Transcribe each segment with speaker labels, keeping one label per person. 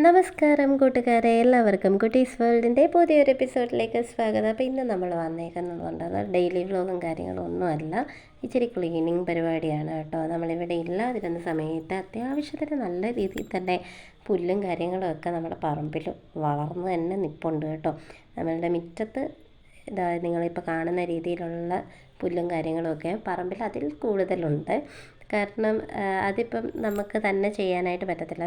Speaker 1: നമസ്കാരം കൂട്ടുകാരെ, എല്ലാവർക്കും കുട്ടീസ് വേൾഡിൻ്റെ പുതിയൊരു എപ്പിസോഡിലേക്ക് സ്വാഗതം. അപ്പോൾ ഇന്ന് നമ്മൾ വന്നേക്കുന്നത് ഡെയിലി വ്ലോഗും കാര്യങ്ങളും ഒന്നുമല്ല, ഇച്ചിരി ക്ലീനിങ് പരിപാടിയാണ് കേട്ടോ. നമ്മളിവിടെ ഇല്ലാതിരുന്ന സമയത്ത് അത്യാവശ്യത്തിന് നല്ല രീതിയിൽ തന്നെ പുല്ലും കാര്യങ്ങളും ഒക്കെ നമ്മുടെ പറമ്പിൽ വളർന്നു തന്നെ നിൽപ്പുണ്ട് കേട്ടോ. നമ്മളുടെ മുറ്റത്ത് ഇതാ നിങ്ങളിപ്പോൾ കാണുന്ന രീതിയിലുള്ള പുല്ലും കാര്യങ്ങളുമൊക്കെ പറമ്പിൽ അതിൽ കൂടുതലുണ്ട്. കാരണം അതിപ്പം നമുക്ക് തന്നെ ചെയ്യാനായിട്ട് പറ്റത്തില്ല,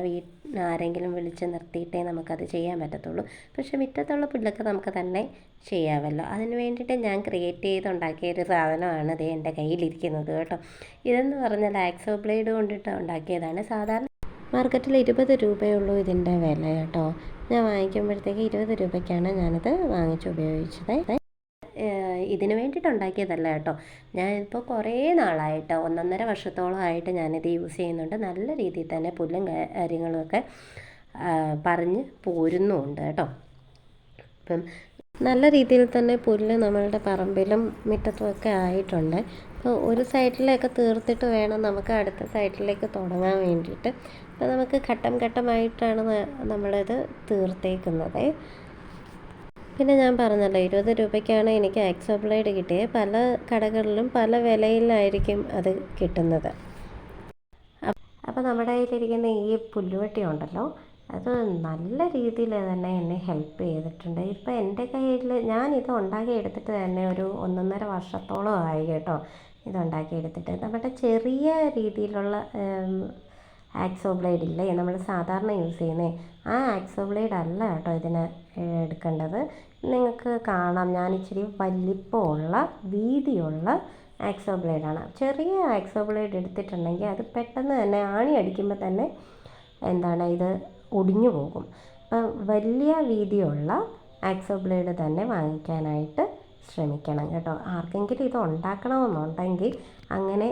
Speaker 1: ആരെങ്കിലും വിളിച്ച് നിർത്തിയിട്ടേ നമുക്കത് ചെയ്യാൻ പറ്റത്തുള്ളൂ. പക്ഷേ മുറ്റത്തുള്ള പുല്ലൊക്കെ നമുക്ക് തന്നെ ചെയ്യാമല്ലോ. അതിന് വേണ്ടിയിട്ട് ഞാൻ ക്രിയേറ്റ് ചെയ്തുണ്ടാക്കിയൊരു സാധനമാണ് ഇത് എൻ്റെ കയ്യിലിരിക്കുന്നത് കേട്ടോ. ഇതെന്ന് പറഞ്ഞാൽ ആക്സോ ബ്ലേഡ് കൊണ്ടിട്ട് ഉണ്ടാക്കിയതാണ്. സാധാരണ മാർക്കറ്റിൽ 20 രൂപയുള്ളൂ ഇതിൻ്റെ വില കേട്ടോ. ഞാൻ വാങ്ങിക്കുമ്പോഴത്തേക്ക് 20 രൂപയ്ക്കാണ് ഞാനിത് വാങ്ങിച്ചുപയോഗിച്ചത്. ഇതിന് വേണ്ടിയിട്ട് ഉണ്ടാക്കിയതല്ല കേട്ടോ. ഞാനിപ്പോൾ കുറേ നാളായിട്ട് 1.5 വർഷത്തോളമായിട്ട് ഞാനിത് യൂസ് ചെയ്യുന്നുണ്ട്. നല്ല രീതിയിൽ തന്നെ പുല്ലും കാര്യങ്ങളുമൊക്കെ പറഞ്ഞ് പോരുന്നുമുണ്ട് കേട്ടോ. ഇപ്പം നല്ല രീതിയിൽ തന്നെ പുല്ല് നമ്മളുടെ പറമ്പിലും മുറ്റത്തുമൊക്കെ ആയിട്ടുണ്ട്. അപ്പോൾ ഒരു സൈഡിലൊക്കെ തീർത്തിട്ട് വേണം നമുക്ക് അടുത്ത സൈഡിലേക്ക് തുടങ്ങാൻ വേണ്ടിയിട്ട്. അപ്പോൾ നമുക്ക് ഘട്ടം ഘട്ടമായിട്ടാണ് നമ്മളിത് തീർത്തേക്കുന്നത്. പിന്നെ ഞാൻ പറഞ്ഞല്ലോ 20 രൂപയ്ക്കാണ് എനിക്ക് ആക്സോ ബ്ലേഡ് കിട്ടിയത്. പല കടകളിലും പല വിലയിലായിരിക്കും അത് കിട്ടുന്നത്. അപ്പോൾ നമ്മുടെ കയ്യിലിരിക്കുന്ന ഈ പുല്ലുവെട്ടി ഉണ്ടല്ലോ, അത് നല്ല രീതിയിൽ തന്നെ എന്നെ ഹെൽപ്പ് ചെയ്തിട്ടുണ്ട്. ഇപ്പോൾ എൻ്റെ കയ്യിൽ ഞാനിത് ഉണ്ടാക്കിയെടുത്തിട്ട് തന്നെ ഒരു 1.5 വർഷത്തോളം ആയി കേട്ടോ. ഇതുണ്ടാക്കിയെടുത്തിട്ട് നമ്മുടെ ചെറിയ രീതിയിലുള്ള ആക്സോ ബ്ലേഡ് ഇല്ലേ, നമ്മൾ സാധാരണ യൂസ് ചെയ്യുന്നത്, ആ ആക്സോ ബ്ലേഡ് അല്ല കേട്ടോ ഇതിന് എടുക്കേണ്ടത്. നിങ്ങൾക്ക് കാണാം, ഞാൻ ഇച്ചിരി വലിപ്പമുള്ള വീതിയുള്ള ആക്സോ ബ്ലേഡാണ്. ചെറിയ ആക്സോ ബ്ലേഡ് എടുത്തിട്ടുണ്ടെങ്കിൽ അത് പെട്ടെന്ന് തന്നെ ആണി അടിക്കുമ്പോൾ തന്നെ ഇത് ഒടിഞ്ഞു പോകും. അപ്പം വലിയ വീതിയുള്ള ആക്സോ ബ്ലേഡ് തന്നെ വാങ്ങിക്കാനായിട്ട് ശ്രമിക്കണം കേട്ടോ. ആർക്കെങ്കിലും ഇത് ഉണ്ടാക്കണമെന്നുണ്ടെങ്കിൽ അങ്ങനെ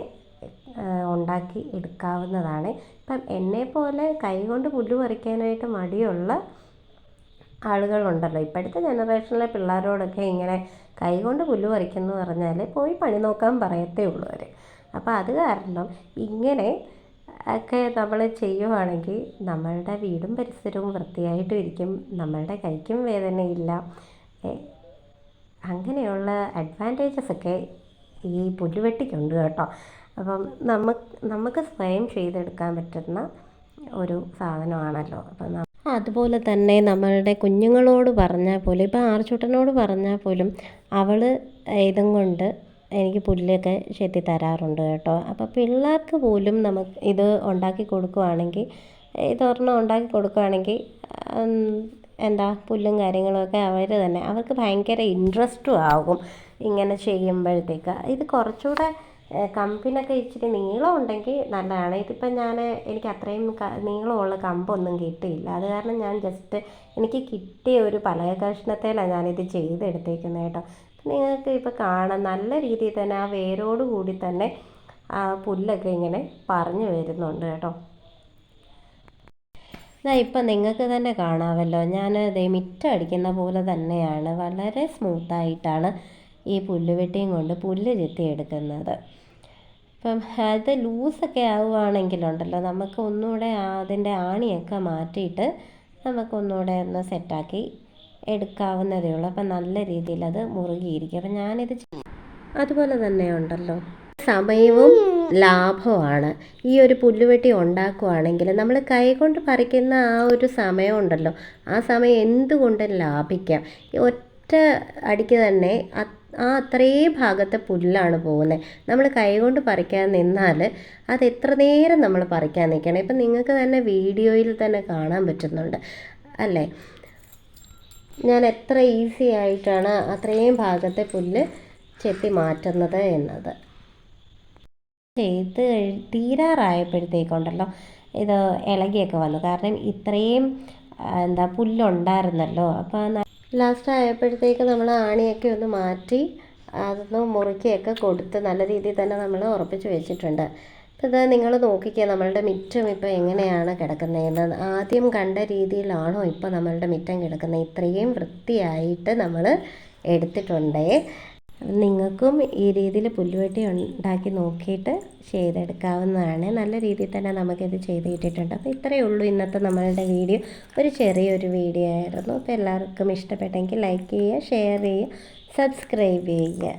Speaker 1: ഉണ്ടാക്കി എടുക്കാവുന്നതാണ്. ഇപ്പം എന്നെപ്പോലെ കൈകൊണ്ട് പുല്ല് പറിക്കാനായിട്ട് മടിയുള്ള ആളുകളുണ്ടല്ലോ, ഇപ്പോഴത്തെ ജനറേഷനിലെ പിള്ളേരോടൊക്കെ ഇങ്ങനെ കൈകൊണ്ട് പുല്ല് പറിക്കുന്നു പറഞ്ഞാൽ പോയി പണി നോക്കാൻ പറയത്തേ ഉള്ളൂ അവർ. അപ്പോൾ അത് കാരണം ഇങ്ങനെ ഒക്കെ നമ്മൾ ചെയ്യുവാണെങ്കിൽ നമ്മളുടെ വീടും പരിസരവും വൃത്തിയായിട്ടും ഇരിക്കും, നമ്മളുടെ കൈക്കും വേദനയില്ല. അങ്ങനെയുള്ള അഡ്വാൻറ്റേജസ് ഒക്കെ ഈ പുല്ലുവെട്ടിക്കുണ്ട് കേട്ടോ. അപ്പം നമുക്ക് സ്വയം ചെയ്തെടുക്കാൻ പറ്റുന്ന ഒരു സാധനമാണല്ലോ. അപ്പം അതുപോലെ തന്നെ നമ്മളുടെ കുഞ്ഞുങ്ങളോട് പറഞ്ഞാൽ പോലും, ഇപ്പോൾ ആർച്ചൂട്ടനോട് പറഞ്ഞാൽ പോലും അവൾ ഇതും കൊണ്ട് എനിക്ക് പുല്ലൊക്കെ ചെത്തി തരാറുണ്ട് കേട്ടോ. അപ്പോൾ പിള്ളേർക്ക് പോലും നമുക്ക് ഇത് ഉണ്ടാക്കി കൊടുക്കുകയാണെങ്കിൽ, ഇതൊരെണ്ണം ഉണ്ടാക്കി കൊടുക്കുകയാണെങ്കിൽ പുല്ലും കാര്യങ്ങളുമൊക്കെ അവർക്ക് ഭയങ്കര ഇൻട്രസ്റ്റും ആകും ഇങ്ങനെ ചെയ്യുമ്പോഴത്തേക്ക്. ഇത് കുറച്ചുകൂടെ കമ്പിനൊക്കെ ഇച്ചിരി നീളം ഉണ്ടെങ്കിൽ നല്ലതാണ്. ഇതിപ്പം എനിക്ക് അത്രയും നീളമുള്ള കമ്പൊന്നും കിട്ടിയില്ല. അത് കാരണം ഞാൻ എനിക്ക് കിട്ടിയ ഒരു പലക കഷ്ണത്തിലാണ് ഞാനിത് ചെയ്തെടുത്തേക്കുന്നത് കേട്ടോ. നിങ്ങൾക്ക് ഇപ്പോൾ കാണാം, നല്ല രീതിയിൽ തന്നെ ആ വേരോട് കൂടി തന്നെ ആ പുല്ലൊക്കെ ഇങ്ങനെ പറഞ്ഞു വരുന്നുണ്ട് കേട്ടോ. ഇപ്പം നിങ്ങൾക്ക് തന്നെ കാണാമല്ലോ, ഞാൻ മിറ്റം അടിക്കുന്ന പോലെ തന്നെയാണ് വളരെ സ്മൂത്തായിട്ടാണ് ഈ പുല്ലുവെട്ടിയും കൊണ്ട് പുല്ല് ചെത്തിയെടുക്കുന്നത്. ഇപ്പം അത് ലൂസൊക്കെ ആവുകയാണെങ്കിലുണ്ടല്ലോ, നമുക്ക് ഒന്നുകൂടെ അതിൻ്റെ ആണിയൊക്കെ മാറ്റിയിട്ട് നമുക്കൊന്നുകൂടെ ഒന്ന് സെറ്റാക്കി എടുക്കാവുന്നതേ ഉള്ളൂ. അപ്പം നല്ല രീതിയിൽ അത് മുറുകിയിരിക്കും. അപ്പം ഞാനിത് അതുപോലെ തന്നെ ഉണ്ടല്ലോ, സമയവും ലാഭമാണ്. ഈ ഒരു പുല്ലുവെട്ടി ഉണ്ടാക്കുകയാണെങ്കിൽ നമ്മൾ കൈകൊണ്ട് പറിക്കുന്ന ആ ഒരു സമയം ഉണ്ടല്ലോ, ആ സമയം എന്തുകൊണ്ടും ലാഭിക്കാം. ഒറ്റ അടിക്ക് തന്നെ അത്രയും ഭാഗത്തെ പുല്ലാണ് പോകുന്നത്. നമ്മൾ കൈകൊണ്ട് പറിക്കാൻ നിന്നാൽ അത് എത്ര നേരം നമ്മൾ പറിക്കാൻ നിൽക്കണം. ഇപ്പം നിങ്ങൾക്ക് തന്നെ വീഡിയോയിൽ തന്നെ കാണാൻ പറ്റുന്നുണ്ട് അല്ലേ, ഞാൻ എത്ര ഈസി ആയിട്ടാണ് അത്രയും ഭാഗത്തെ പുല്ല് ചെത്തി മാറ്റുന്നത് എന്നത്. ചെയ്ത് തീരാറായപ്പോഴത്തേക്കുണ്ടല്ലോ ഇത് ഇളകിയൊക്കെ വന്നു. കാരണം ഇത്രയും പുല്ലുണ്ടായിരുന്നല്ലോ. അപ്പോൾ ലാസ്റ്റ് ആയപ്പോഴത്തേക്ക് നമ്മൾ ആണിയൊക്കെ ഒന്ന് മാറ്റി അതൊന്ന് മുറുക്കിയൊക്കെ കൊടുത്ത് നല്ല രീതിയിൽ തന്നെ നമ്മൾ ഉറപ്പിച്ച് വെച്ചിട്ടുണ്ട്. അപ്പോൾ ഇത് നിങ്ങൾ നോക്കിക്കുക, നമ്മളുടെ മുറ്റം ഇപ്പോൾ എങ്ങനെയാണ് കിടക്കുന്നതെന്ന്. ആദ്യം കണ്ട രീതിയിലാണോ ഇപ്പോൾ നമ്മളുടെ മുറ്റം കിടക്കുന്നത്? ഇത്രയും വൃത്തിയായിട്ട് നമ്മൾ എടുത്തിട്ടുണ്ടേ. നിങ്ങൾക്കും ഈ രീതിയിൽ പുല്ലുവെട്ടി ഉണ്ടാക്കി നോക്കിയിട്ട് ചെയ്തെടുക്കാവുന്നതാണ്. നല്ല രീതിയിൽ തന്നെ നമുക്കിത് ചെയ്ത് കിട്ടിയിട്ടുണ്ട്. അപ്പോൾ ഇത്രയേ ഉള്ളൂ ഇന്നത്തെ നമ്മളുടെ വീഡിയോ. ഒരു ചെറിയൊരു വീഡിയോ ആയിരുന്നു. അപ്പോൾ എല്ലാവർക്കും ഇഷ്ടപ്പെട്ടെങ്കിൽ ലൈക്ക് ചെയ്യുക, ഷെയർ ചെയ്യുക, സബ്സ്ക്രൈബ് ചെയ്യുക.